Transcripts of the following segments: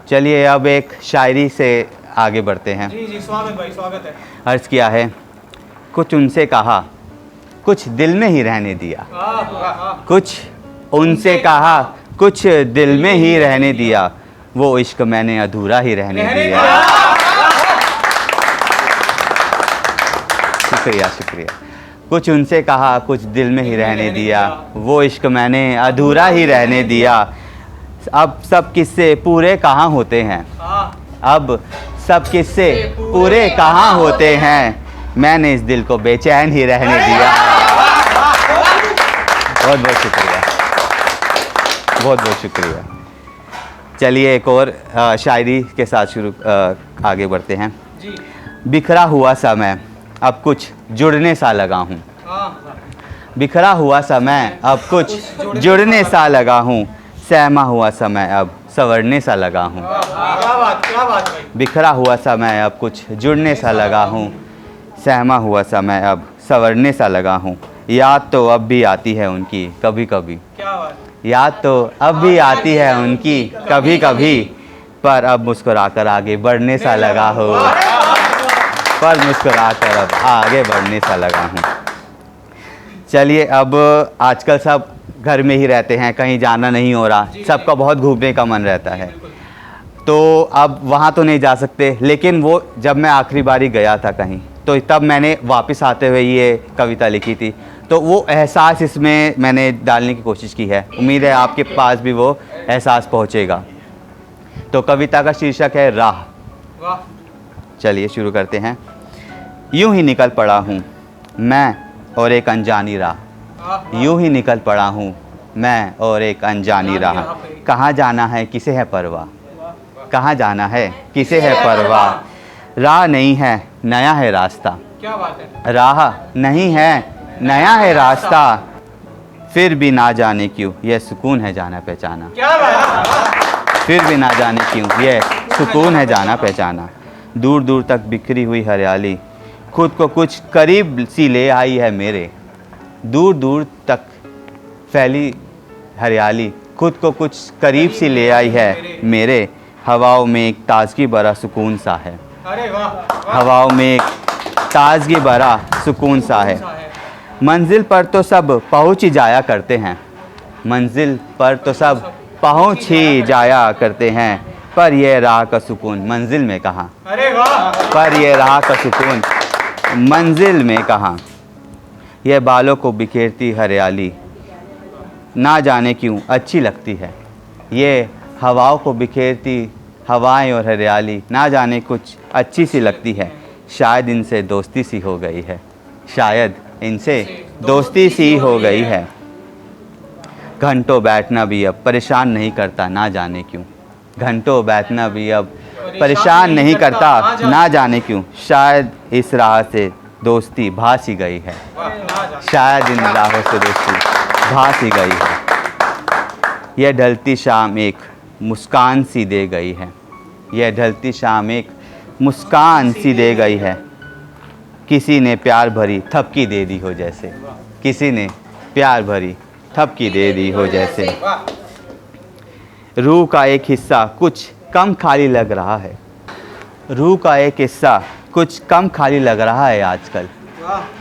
चलिए अब एक शायरी से आगे बढ़ते हैं। जी जी, स्वागत भाई, स्वागत है। अर्ज़ किया है, कुछ उनसे कहा कुछ दिल में ही रहने दिया, कुछ उनसे कहा कुछ दिल में ही रहने दिया, वो इश्क मैंने अधूरा ही रहने दिया। शुक्रिया शुक्रिया। कुछ उनसे कहा कुछ दिल में ही रहने दिया, वो इश्क मैंने अधूरा ही रहने दिया। अब सब किस्से पूरे कहाँ होते हैं, अब सब किस्से पूरे कहाँ होते हैं, मैंने इस दिल को बेचैन ही रहने दिया। बहुत बहुत शुक्रिया, बहुत बहुत शुक्रिया। चलिए एक और शायरी के साथ आगे बढ़ते हैं। जी। बिखरा हुआ समय अब कुछ जुड़ने सा लगा हूँ, बिखरा हुआ समय अब कुछ जुड़ने सा लगा हूँ, सहमा हुआ समय अब संवरने सा लगा हूँ। क्या बात भाई। बिखरा हुआ समय अब कुछ जुड़ने सा लगा हूँ, सहमा हुआ समय अब संवरने सा लगा हूँ। याद तो अब भी आती है उनकी कभी कभी, क्या बात। याद तो अब भी आती है उनकी कभी कभी, पर अब मुस्कुराकर आगे बढ़ने सा लगा हूँ, पर मुस्कुराकर अब आगे बढ़ने सा लगा हूँ। चलिए अब आजकल सब घर में ही रहते हैं, कहीं जाना नहीं हो रहा, सबका बहुत घूमने का मन रहता है, तो अब वहाँ तो नहीं जा सकते। लेकिन वो जब मैं आखिरी बारी गया था कहीं, तो तब मैंने वापस आते हुए ये कविता लिखी थी, तो वो एहसास इसमें मैंने डालने की कोशिश की है। उम्मीद है आपके पास भी वो एहसास पहुँचेगा। तो कविता का शीर्षक है राह। वाह। चलिए शुरू करते हैं। यूं ही निकल पड़ा हूँ मैं और एक अनजानी राह, यूं ही निकल पड़ा हूँ मैं और एक अनजानी राह, कहाँ जाना है किसे है परवाह, कहाँ जाना है किसे है परवाह, राह नहीं है नया है रास्ता, क्या बात है। राह नहीं है नया है रास्ता, फिर भी ना जाने क्यों यह सुकून है जाना पहचाना, क्या बात। फिर भी ना जाने क्यों यह सुकून है जाना पहचाना। दूर दूर तक बिखरी हुई हरियाली खुद को कुछ करीब सी ले आई है मेरे, दूर दूर तक फैली हरियाली खुद को कुछ करीब सी ले आई है मेरे, हवाओं में एक ताजगी भरा सुकून सा है, अरे वाह। हवाओं में एक ताजगी भरा सुकून सा है। मंजिल पर तो सब पहुंच ही जाया करते हैं, मंजिल पर तो सब पहुंच ही जाया करते हैं, पर यह राह का सुकून मंजिल में कहाँ, अरे वाह। पर यह राह का सुकून मंजिल में कहाँ। यह बालों को बिखेरती हरियाली ना जाने क्यों अच्छी लगती है, ये हवाओं को बिखेरती हवाएं और हरियाली ना जाने कुछ अच्छी सी लगती है। शायद इनसे दोस्ती सी हो गई है, शायद इनसे दोस्ती सी हो गई है। घंटों बैठना भी अब परेशान नहीं करता ना जाने क्यों, घंटों बैठना भी अब परेशान नहीं करता ना जाने क्यों, शायद इस राह से दोस्ती भास ही गई है, शायद इन राहों से दोस्ती भास ही गई है। यह ढलती शाम एक मुस्कान सी दे गई है, यह ढलती शाम एक मुस्कान सी दे गई है, किसी ने प्यार भरी थपकी दे दी हो जैसे, किसी ने प्यार भरी थपकी दे दी हो जैसे। रूह का एक हिस्सा कुछ कम खाली लग रहा है, रूह का एक हिस्सा कुछ कम खाली लग रहा है आजकल,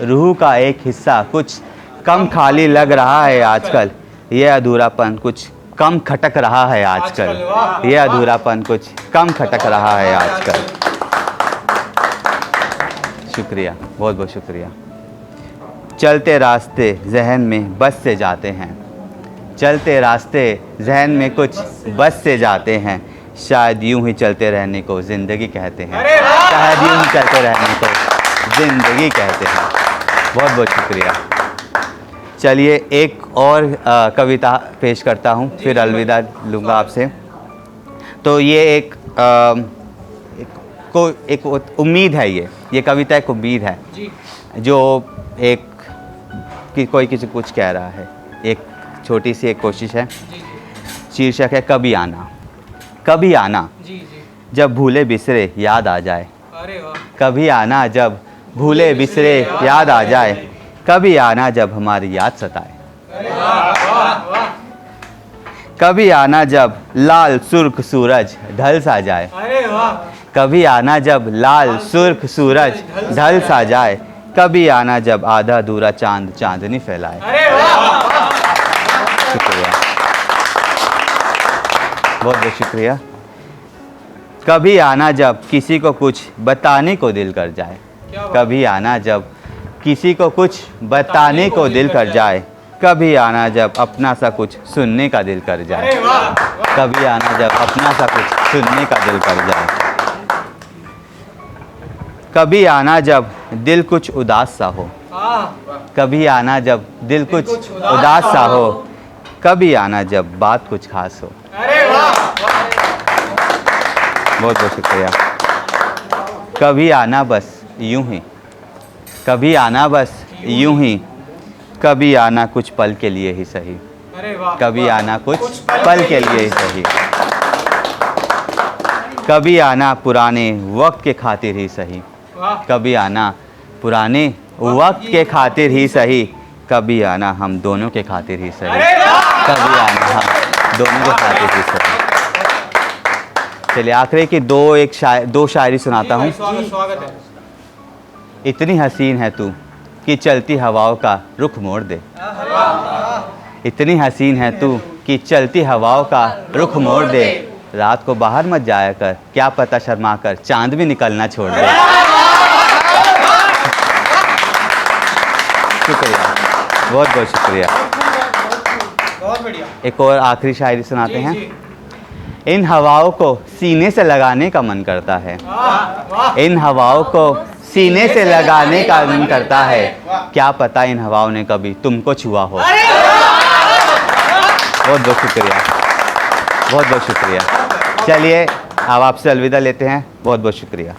रूह का एक हिस्सा कुछ कम खाली लग रहा है आजकल, यह अधूरापन कुछ कम खटक रहा है आजकल, यह अधूरापन कुछ कम खटक रहा है आजकल। शुक्रिया, बहुत बहुत शुक्रिया। चलते रास्ते जहन में बस से जाते हैं, चलते रास्ते जहन में कुछ बस से जाते हैं, शायद यूं ही चलते रहने को ज़िंदगी कहते हैं, शायद यूं ही चलते रहने को ज़िंदगी कहते हैं। बहुत बहुत शुक्रिया। चलिए एक और कविता पेश करता हूँ, फिर अलविदा लूँगा आपसे। तो ये एक उम्मीद है, ये कविता एक उम्मीद है जो एक कि कोई किसी कुछ कह रहा है, एक छोटी सी एक कोशिश है। शीर्षक है कभी आना। कभी आना जब भूले बिसरे याद आ जाए, कभी आना जब भूले बिसरे याद आ जाए, कभी आना जब हमारी याद सताए, कभी आना जब लाल सुर्ख सूरज ढल सा जाए। अरे वाह कभी आना जब लाल सुर्ख सूरज ढल सा जाए। कभी आना जब आधा अधूरा चांद चांदनी फैलाए। अरे वाह शुक्रिया, बहुत बहुत शुक्रिया। कभी आना जब किसी को कुछ बताने को दिल कर जाए। क्या बात। कभी आना जब किसी को कुछ बताने को दिल कर जाए। कभी आना जब अपना सा कुछ सुनने का दिल कर जाए। अरे वाह वाह। कभी आना जब अपना सा कुछ सुनने का दिल कर जाए। कभी आना जब दिल कुछ उदास सा हो। हाँ कभी आना जब दिल कुछ उदास सा हो। कभी आना जब बात कुछ खास हो। अरे वाह वाह। बहुत बहुत शुक्रिया। कभी आना बस यूं ही। कभी आना बस यूं ही। कभी आना कुछ पल के लिए ही सही। अरे वाह। कभी आना कुछ पल के लिए ही सही। कभी आना पुराने वक्त के खातिर ही सही। वाह। कभी आना पुराने वक्त के खातिर ही सही। कभी आना हम दोनों के खातिर ही सही। अरे वाह। कभी आना हम दोनों के खातिर ही सही। चलिए आखिरी की दो शायरी सुनाता हूँ। स्वागत स्वागत है। इतनी हसीन है तू कि चलती हवाओं का रुख मोड़ दे। इतनी हसीन है तू कि चलती हवाओं का रुख मोड़ दे। रात को बाहर मत जाया कर, क्या पता शर्मा कर चांद भी निकलना छोड़ दे। शुक्रिया, बहुत बहुत शुक्रिया। बहुत बढ़िया। एक और आखिरी शायरी सुनाते जी, हैं। जी। इन हवाओं को सीने से लगाने का मन करता है। वाह वाह। इन हवाओं को सीने से लगाने का मन करता है। क्या पता इन हवाओं ने कभी तुमको छुआ हो। बहुत बहुत शुक्रिया, बहुत बहुत शुक्रिया। चलिए अब आपसे अलविदा लेते हैं। बहुत बहुत शुक्रिया।